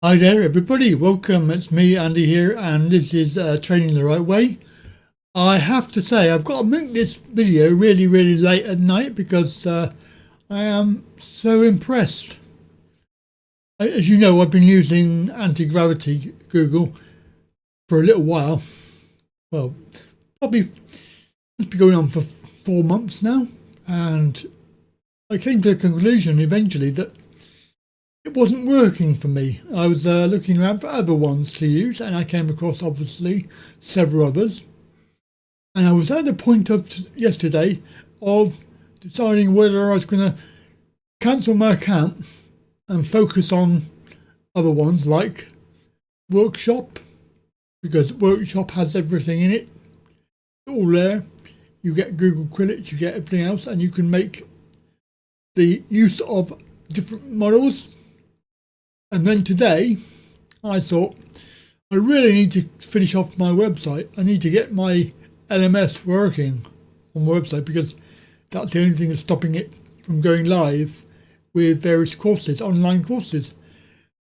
Hi there everybody, welcome, it's me Andy here and this is Training the Right Way. I have to say I've got to make this video really late at night because I am so impressed. As you know, I've been using Antigravity Google for a little while. Well, probably it's been going on for 4 months now, and I came to the conclusion eventually that it wasn't working for me. I was looking around for other ones to use, and I came across obviously several others. And I was at the point of yesterday of deciding whether I was going to cancel my account and focus on other ones like Workshop, because Workshop has everything in it. It's all there. You get Google credits, you get everything else, and you can make the use of different models. And then today, I thought, I really need to finish off my website. I need to get my LMS working on my website because that's the only thing that's stopping it from going live with various courses, online courses.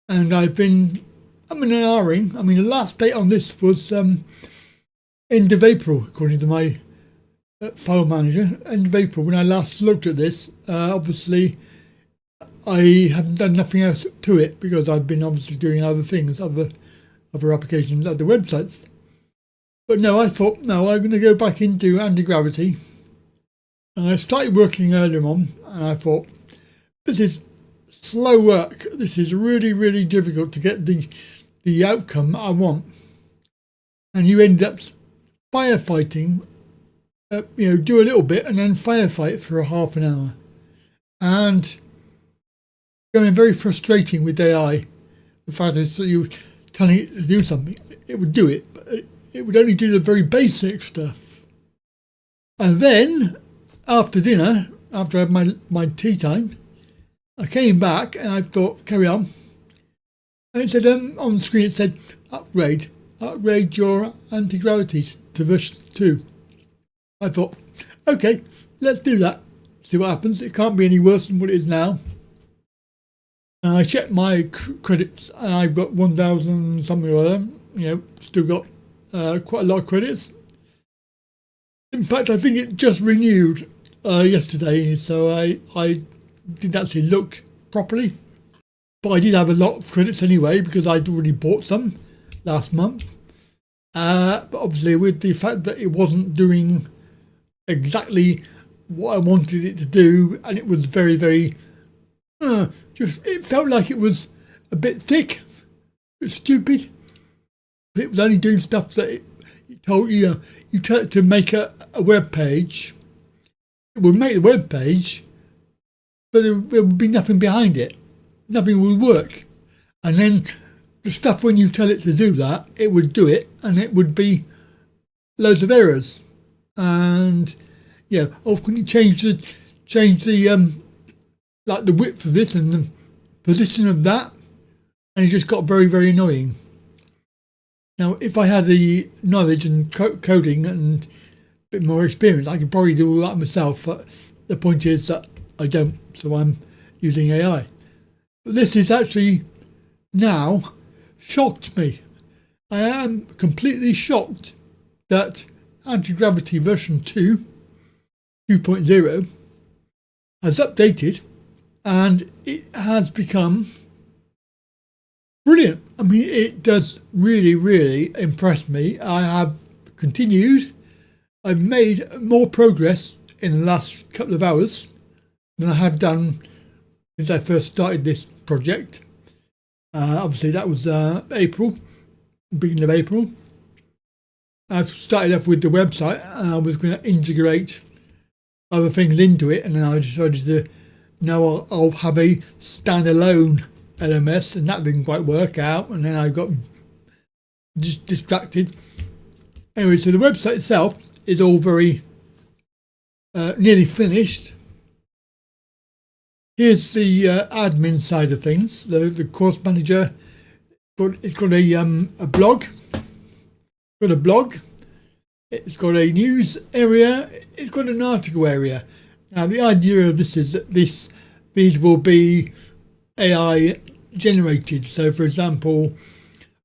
And I've been umming. I mean, the last date on this was end of April, according to my file manager. End of April, when I last looked at this, obviously, I haven't done nothing else to it because I've been obviously doing other things, other applications, other websites. But no, I thought, no, I'm going to go back into Antigravity. And I started working earlier on, and I thought, this is slow work. This is really difficult to get the outcome I want. And you end up firefighting, do a little bit and then firefight for a half an hour. And becoming very frustrating with AI. The fact is that you telling it to do something, it would do it, but it would only do the very basic stuff. And then, after dinner, after I had my tea time, I came back and I thought, carry on. And it said, on the screen it said, upgrade your anti-gravity to version 2. I thought, okay, let's do that. See what happens. It can't be any worse than what it is now. And I checked my credits and I've got 1,000 something or other, still got quite a lot of credits. In fact, I think it just renewed yesterday, so I didn't actually look properly. But I did have a lot of credits anyway because I'd already bought some last month. But obviously with the fact that it wasn't doing exactly what I wanted it to do, and it was very it felt like it was a bit thick, a bit stupid. It was only doing stuff that it told you. You tell it to make a web page. It would make the web page, but there would be nothing behind it. Nothing would work. And then the stuff when you tell it to do that, it would do it, and it would be loads of errors. And can you change the like the width of this and the position of that, and it just got very annoying. Now, if I had the knowledge and coding and a bit more experience, I could probably do all that myself, but the point is that I don't, so I'm using AI. But this is actually now shocked me. I am completely shocked that Antigravity version 2.0 has updated, and it has become brilliant. I mean, it does really impress me. I have continued. I've made more progress in the last couple of hours than I have done since I first started this project. Obviously, that was beginning of April. I've started off with the website, and I was going to integrate other things into it, and then I decided to now I'll have a standalone LMS, and that didn't quite work out, and then I got just distracted. Anyway, so the website itself is all very nearly finished. Here's the admin side of things. The course manager, it's got a blog. Got a blog. It's got a news area. It's got an article area. Now, the idea of this is that these will be AI generated. So for example,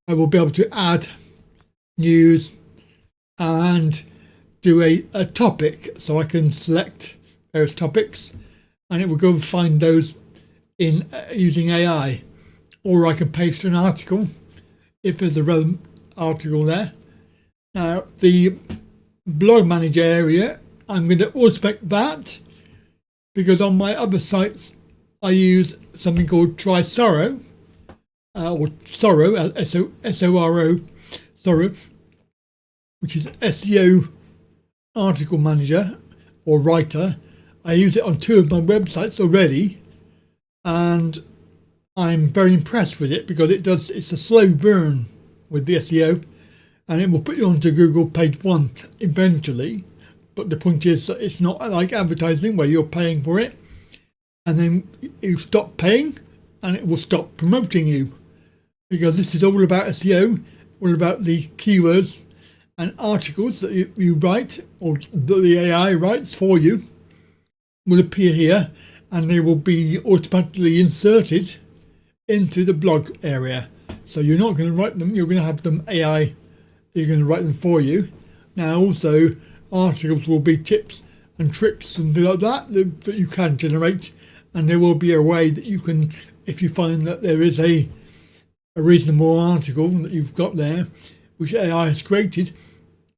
I will be able to add news and do a topic, so I can select various topics and it will go and find those in using AI, or I can paste an article if there's a relevant article there. Now the blog manager area, I'm going to automate that because on my other sites I use something called Try Sorrow, or Sorrow, S-O-R-O, Sorrow, which is SEO article manager or writer. I use it on 2 of my websites already, and I'm very impressed with it because it's a slow burn with the SEO, and it will put you onto Google page 1 eventually. But the point is that it's not like advertising where you're paying for it and then you stop paying and it will stop promoting you, because this is all about SEO, all about the keywords and articles that you write, or that the AI writes for you, will appear here and they will be automatically inserted into the blog area. So you're not going to write them, you're going to have them AI, you're going to write them for you. Now also articles will be tips and tricks and things like that you can generate, and there will be a way that you can, if you find that there is a reasonable article that you've got there which AI has created,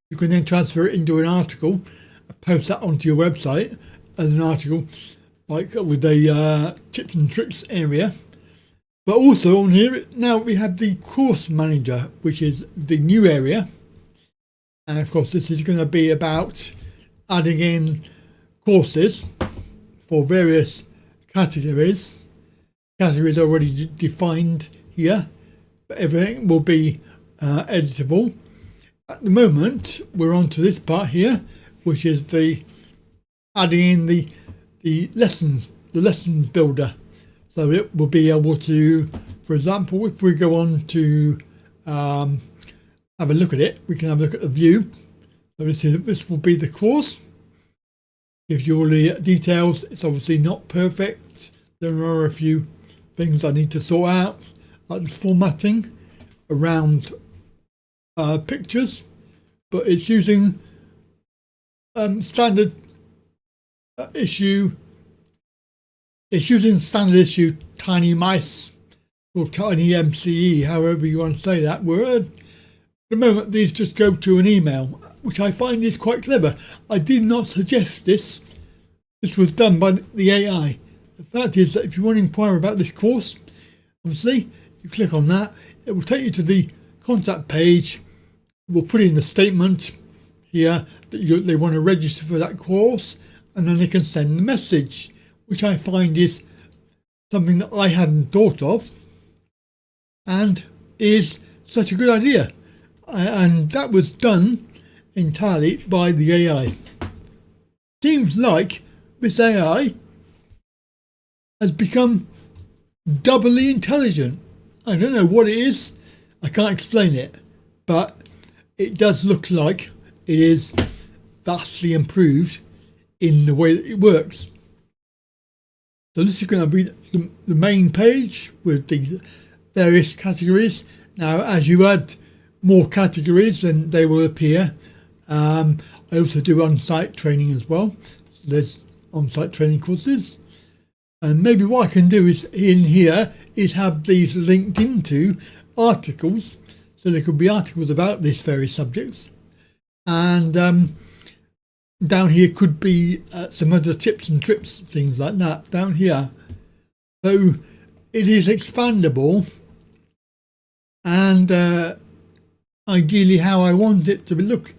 you can then transfer it into an article, post that onto your website as an article, like with a tips and tricks area. But also on here now we have the course manager, which is the new area. And of course this is going to be about adding in courses for various categories. Categories are already defined here, but everything will be editable. At the moment we're on to this part here, which is the adding in the lessons builder. So it will be able to, for example, if we go on to have a look at it, we can have a look at the view. So this will be the course. Gives you all the details. It's obviously not perfect. There are a few things I need to sort out, like the formatting around pictures, but it's using standard issue. It's using standard issue tiny mice or tiny MCE, however you want to say that word. At the moment, these just go to an email, which I find is quite clever. I did not suggest this. This was done by the AI. The fact is that if you want to inquire about this course, obviously, you click on that. It will take you to the contact page. We'll put in the statement here that they want to register for that course, and then they can send the message, which I find is something that I hadn't thought of and is such a good idea. And that was done entirely by the AI. Seems like this AI has become doubly intelligent. I don't know what it is. I can't explain it, but it does look like it is vastly improved in the way that it works. So this is going to be the main page with the various categories. Now, as you add more categories, then they will appear. I also do on-site training as well. There's on-site training courses. And maybe what I can do is in here is have these linked into articles. So there could be articles about these various subjects. And down here could be some other tips and tricks, things like that down here. So it is expandable, and ideally how I want it to be. Look,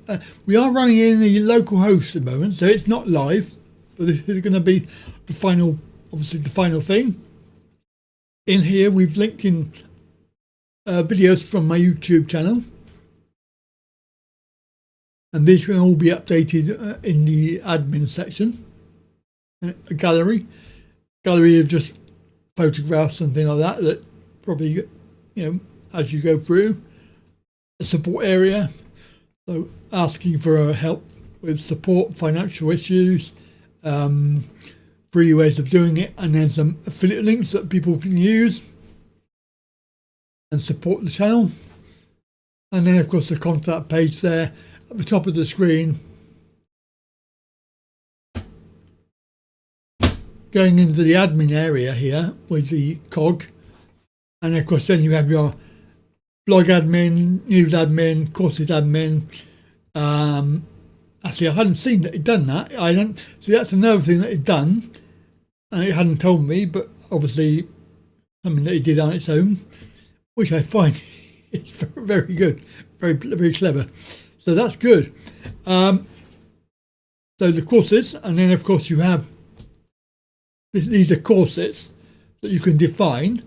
we are running in a local host at the moment, so it's not live, but this is going to be the final, obviously the final thing. In here we've linked in videos from my YouTube channel. And these can all be updated in the admin section. A gallery of just photographs and things like that probably, as you go through. A support area, so asking for help with support, financial issues, free ways of doing it, and then some affiliate links that people can use. and support the channel. And then of course the contact page there at the top of the screen. Going into the admin area here with the cog, and of course then you have your blog admin, news admin, courses admin. Actually, I hadn't seen that it done that. I don't see, that's another thing that it done, and it hadn't told me. But obviously, something that it did on its own, which I find is very good, very clever. So that's good. So the courses, and then of course you have these are courses that you can define.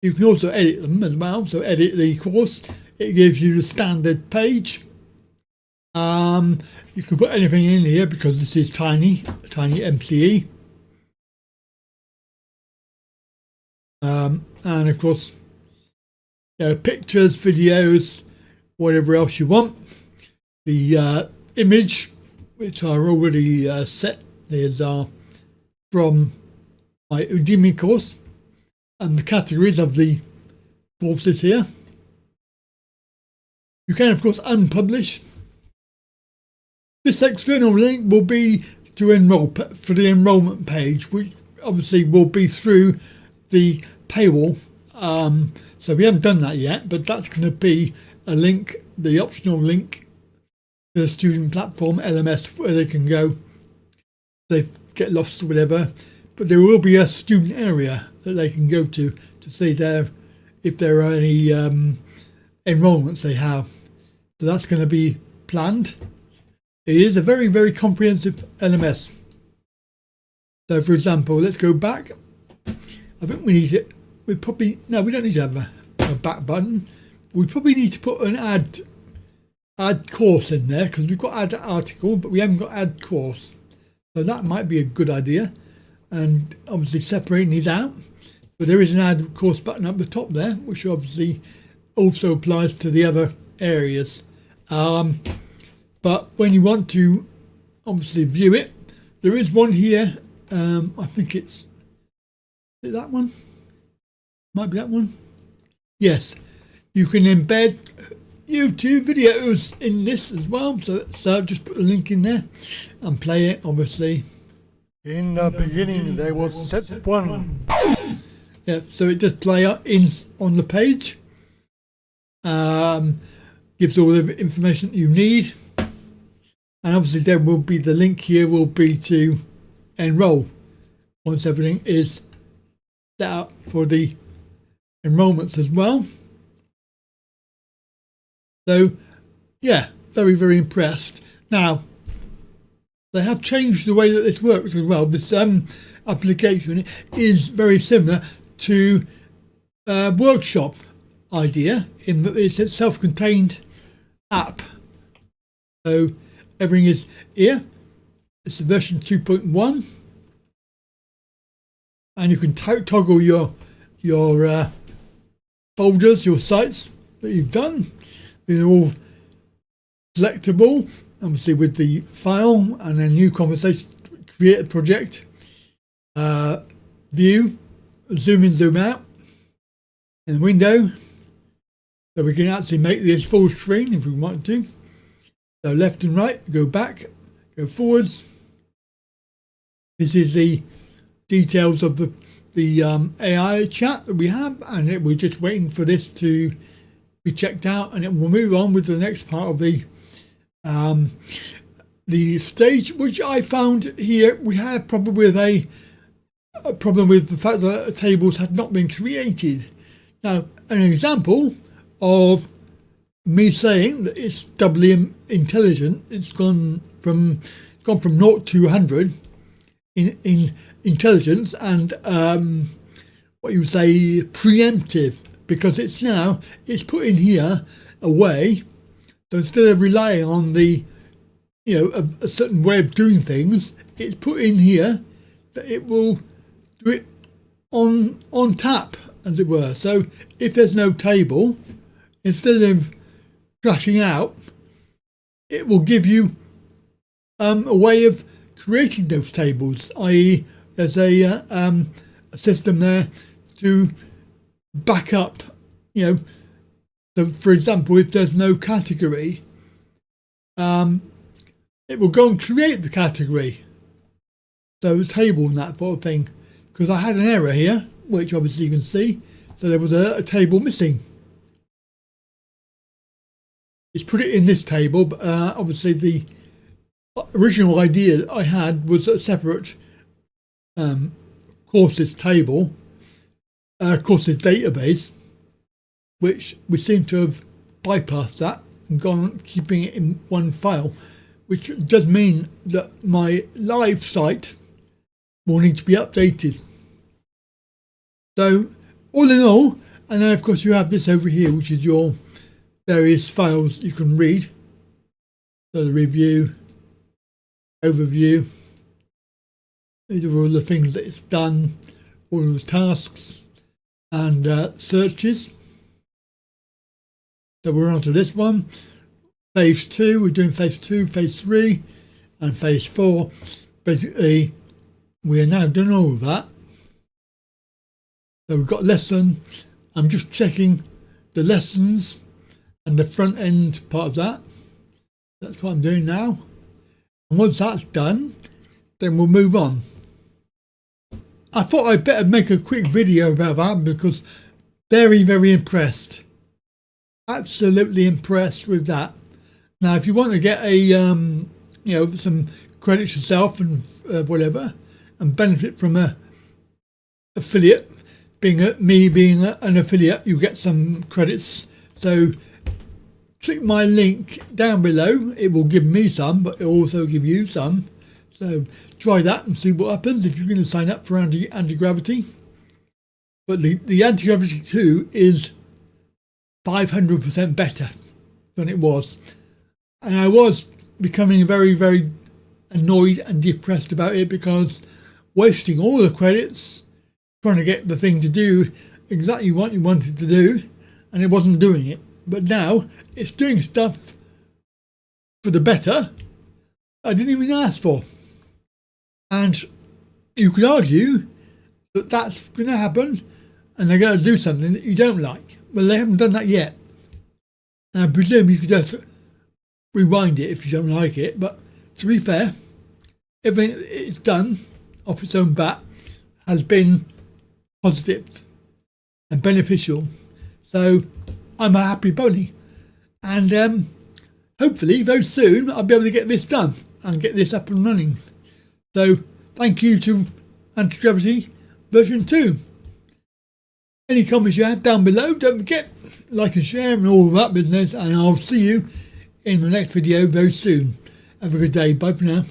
You can also edit them as well. So edit the course. It gives you the standard page. You can put anything in here because this is tiny MCE. And of course, there are pictures, videos, whatever else you want. The image, which are already set, these are from my Udemy course, and the categories of the courses here. You can of course unpublish. This external link will be to enroll for the enrollment page, which obviously will be through the paywall. So we haven't done that yet, but that's going to be a link, the optional link to the student platform LMS, where they can go. They get lost or whatever, but there will be a student area that they can go to see if there are any enrollments they have. So that's going to be planned. It is a very comprehensive LMS. So for example, let's go back. I think we need it. We don't need to have a back button. We probably need to put an add course in there, because we've got add article, but we haven't got add course. So that might be a good idea, and obviously separating these out. But there is an add course button up the top there, which obviously also applies to the other areas. But when you want to obviously view it, there is one here. I think is it that one? Might be that one. Yes, you can embed YouTube videos in this as well. So just put the link in there and play it, obviously. In the beginning there was set one. Yeah, so it does play on the page. Gives all the information that you need. And obviously there will be the link here will be to enroll once everything is set up for the enrollments as well. So yeah, very impressed. Now they have changed the way that this works as well. This application is very similar to a workshop idea in that it's a self-contained app. So everything is here. It's a version 2.1, and you can toggle your folders, your sites that you've done. They're all selectable, obviously with the file, and then new conversation, create a project, view, zoom in, zoom out in the window. So we can actually make this full screen if we want to. So left and right, go back, go forwards. This is the details of the AI chat that we have, and we're just waiting for this to be checked out, and it will move on with the next part of the stage, which I found here we had a problem with the fact that tables had not been created. Now, an example of me saying that it's doubly intelligent, it's gone from 0 to 100 in intelligence, and what you would say preemptive, because it's put in here a way. So instead of relying on a certain way of doing things, it's put in here that it will do it on tap, as it were. So if there's no table, instead of crashing out, it will give you a way of creating those tables, i.e. there's a system there to back up you know, so for example, if there's no category, it will go and create the category. So the table and that sort of thing. Because I had an error here, which obviously you can see. So there was a table missing. It's put it in this table, but obviously the original idea that I had was a separate courses table, courses database, which we seem to have bypassed that and gone keeping it in one file, which does mean that my live site will need to be updated. So all in all, and then of course you have this over here, which is your various files you can read. So the review, overview, these are all the things that it's done, all of the tasks and searches. So we're on to this one, phase 2, we're doing phase 2, phase 3 and phase 4. Basically, we are now done all of that. So we've got lesson, I'm just checking the lessons and the front end part of that. That's what I'm doing now. And once that's done, then we'll move on. I thought I'd better make a quick video about that because very, very impressed. Absolutely impressed with that. Now, if you want to get a, some credits yourself and whatever, and benefit from a affiliate, being an affiliate, you get some credits. So click my link down below. It will give me some, but it will also give you some. So try that and see what happens if you're going to sign up for Antigravity. But the Antigravity 2 is 500% better than it was. And I was becoming very, very annoyed and depressed about it because wasting all the credits trying to get the thing to do exactly what you wanted to do, and it wasn't doing it. But now it's doing stuff for the better I didn't even ask for. And you could argue that that's going to happen and they're going to do something that you don't like. Well, they haven't done that yet. And I presume you could just rewind it if you don't like it. But to be fair, everything it's done off its own bat has been positive and beneficial. So I'm a happy pony. And hopefully very soon I'll be able to get this done and get this up and running. So thank you to Antigravity version 2. Any comments you have down below, don't forget, like and share and all of that business, and I'll see you in the next video very soon. Have a good day. Bye for now.